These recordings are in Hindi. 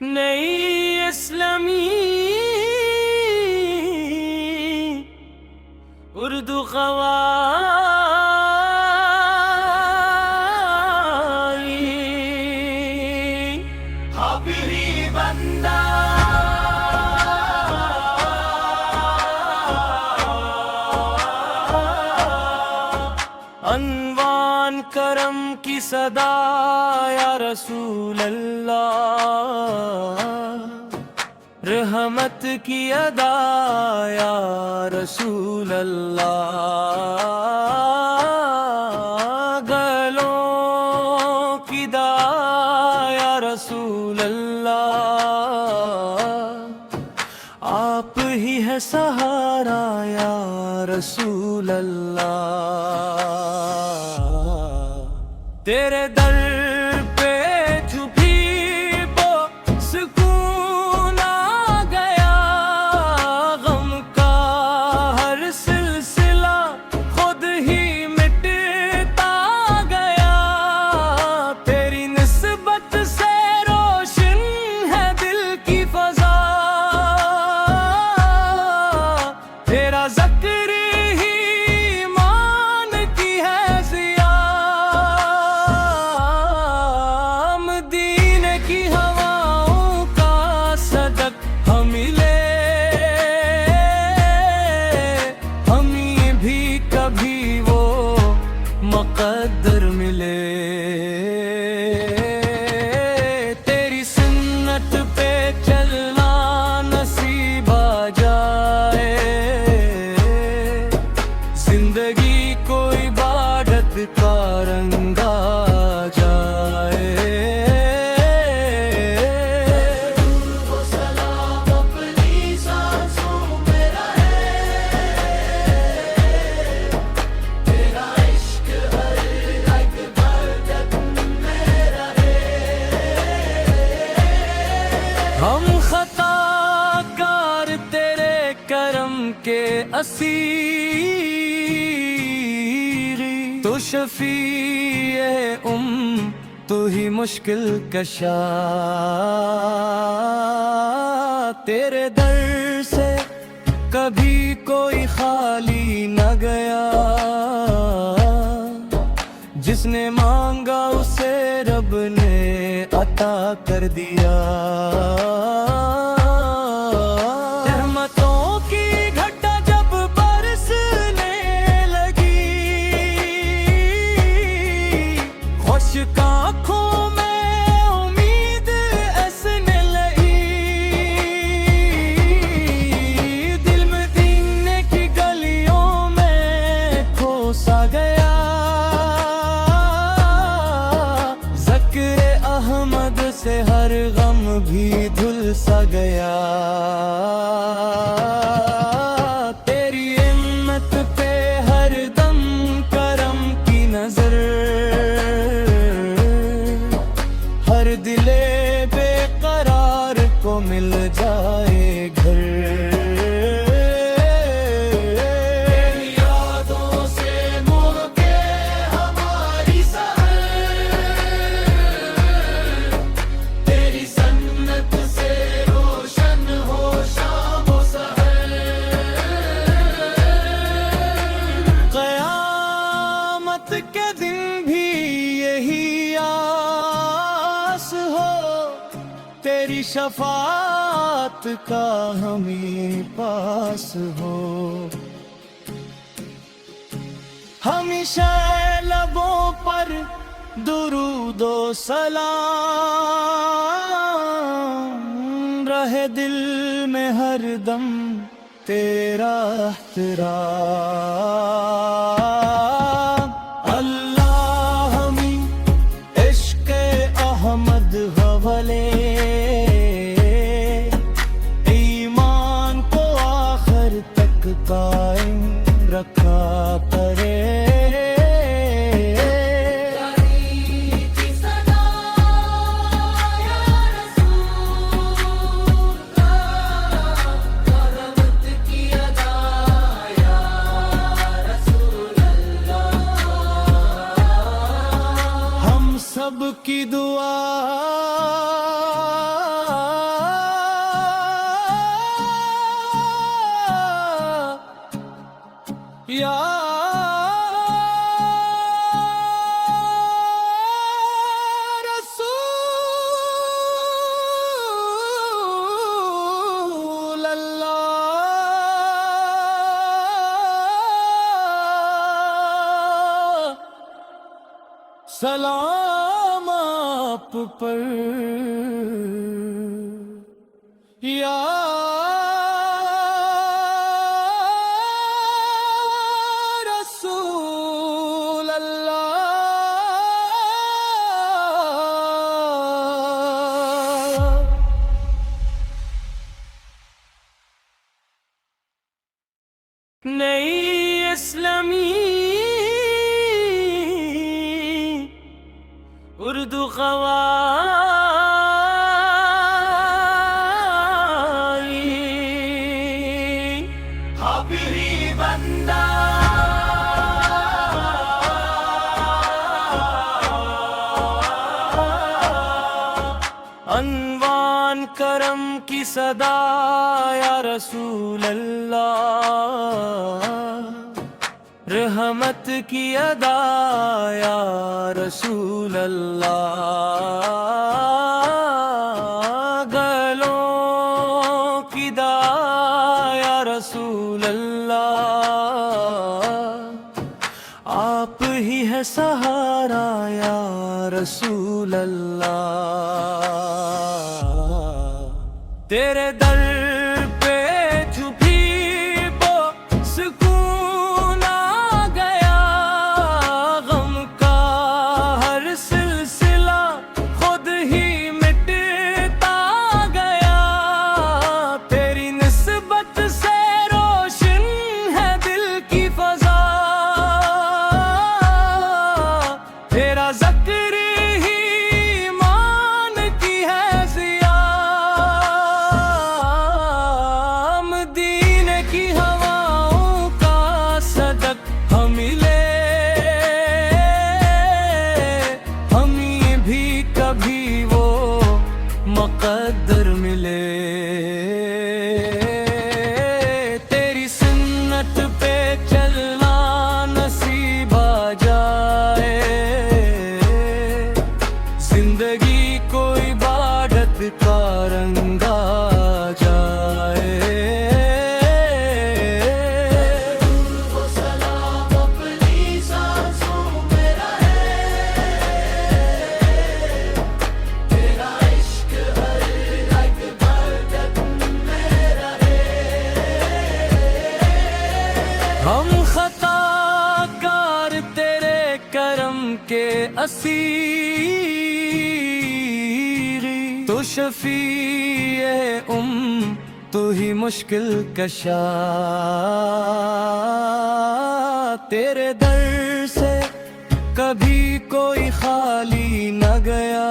नई इस्लामी उर्दू क़वालीद हाफ़िज़ी बंदा अनवान करम की सदा या रसूल अल्लाह, रहमत की अदा या रसूल अल्लाह, गलों की दाया या रसूल अल्लाह, आप ही है सहारा या रसूल अल्लाह। तेरे दर पे झुकी वो सुकून आ गया, गम का हर सिलसिला खुद ही मिटता गया। तेरी निस्बत से रोशन है दिल की फजा, तेरा ज़िक्र ही ईमान की है ज़िया। मदीने की हवाओं का सदक हम मिले, हमें भी कभी वो मुक़द्दर मिले। तेरी सुन्नत पे चलना नसीब आ जाए, जिंदगी को इबादत का रंग आ जाए। वो सलाम अपनी सांसों में रहे, तेरा इश्क हर रग बरगद में रहे। हम खताकार तेरे करम के असीर, तो शफीए तो ही मुश्किल कशा। तेरे दर से कभी कोई खाली न गया, जिसने मांगा उसे रब ने अता कर दिया। रहमतों की घटा जब बरसने लगी, खुश्क आँखों में उम्मीद ऐसने लगी। दिल मदीने की गलियों में खो सा गया, ज़िक्र अहमद से हर गम भी धुल सा गया। तेरी हिम्मत पे हर दम करम की नजर, हर दिले बेकरार को मिल जाए घर। तेरी यादों से महके हमारी सहर, तेरी सन्नत से रोशन हो शाम व सहर। क़यामत के दिन भी यही आस हो, तेरी शफाअत का हमें पास हो। हमेशा लबों पर दुरूदो सलाम, रहे दिल में हर दम तेरा एहतराम। अल्लाह हमें इश्क़ अहमद हवले, ईमान को आखिर तक कायम रखा करे। रसूल सलाम आप पर या रसूल अल्लाह। नई इस्लामी उर्दू क़वालीद हाफ़िज़ी बंदा अनवान करम की सदा या रसूल अल्लाह, रहमत की अदा या रसूल अल्लाह, गलों की दाया या रसूल अल्लाह, आप ही है सहारा या रसूल अल्लाह। तेरे दर पे छुपी वो सुकून आ गया, गम का हर सिलसिला खुद ही मिटता गया। तेरी निस्बत से रोशन है दिल की फजा, तेरा ज़िक्र ही ईमान की है ज़िया। मदीने की हवाओं का सदक हमें ले, हमें भी कभी वो मुक़द्दर मिले। तेरी सुन्नत पे चलना नसीब आ जाए, जिंदगी को इबादत का रंग आ जाए। वो सलाम अपनी सांसों में रहे, तेरा इश्क हर रग बदन में रहे। हम खताकार तेरे करम के असीर, तो शफीए तू ही मुश्किल कशा। तेरे दर से कभी कोई खाली न गया,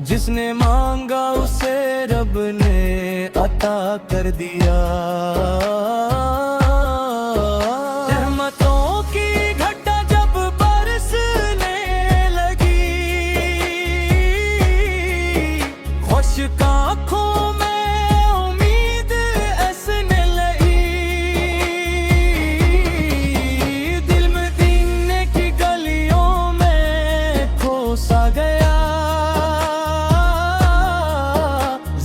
जिसने मांगा उसे रब ने अता कर दिया। रहमतों की घटा जब बरसने लगी, खुश्क आँखों में उम्मीद ऐसने लगी। दिल मदीने की गलियों में खोसा गया,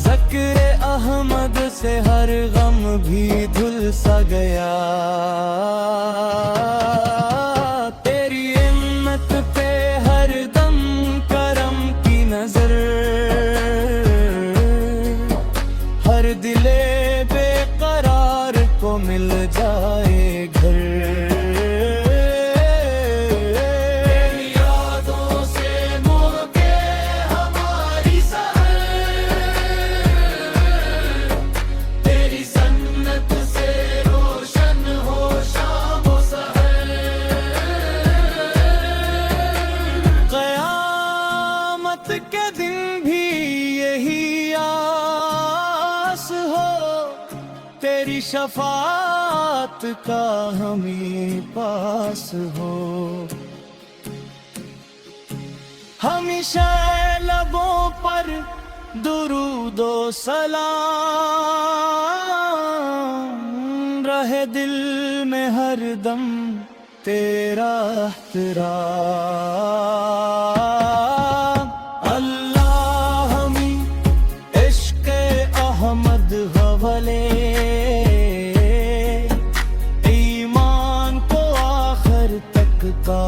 ज़िक्र अहमद से हर गम भी धुल सा गया। तेरी हिम्मत पे हर दम करम की नजर, हर दिले बेकरार को मिल जाए घर। तेरी यादों से मोहके हमारी सहर, तेरी सन्नत से रोशन हो शाम व सहर। क़यामत के दिन भी यही आस हो, तेरी शफाअत का हमें पास हो। हमेशा लबों पर दुरूदो सलाम, रहे दिल में हर दम तेरा एहतराम। अल्लाह हमें इश्क़े अहमद हवले, ईमान को आखिर तक का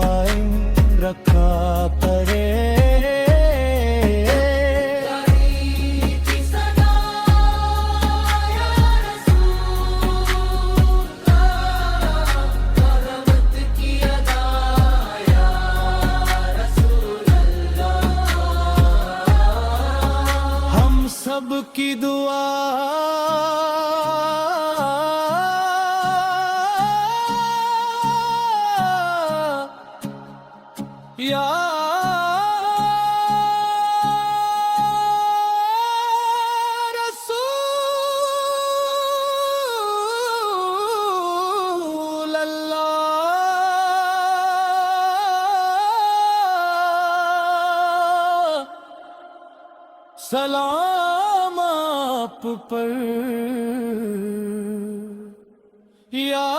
सबकी दुआ या रसूल अल्लाह, सलाम आप पर या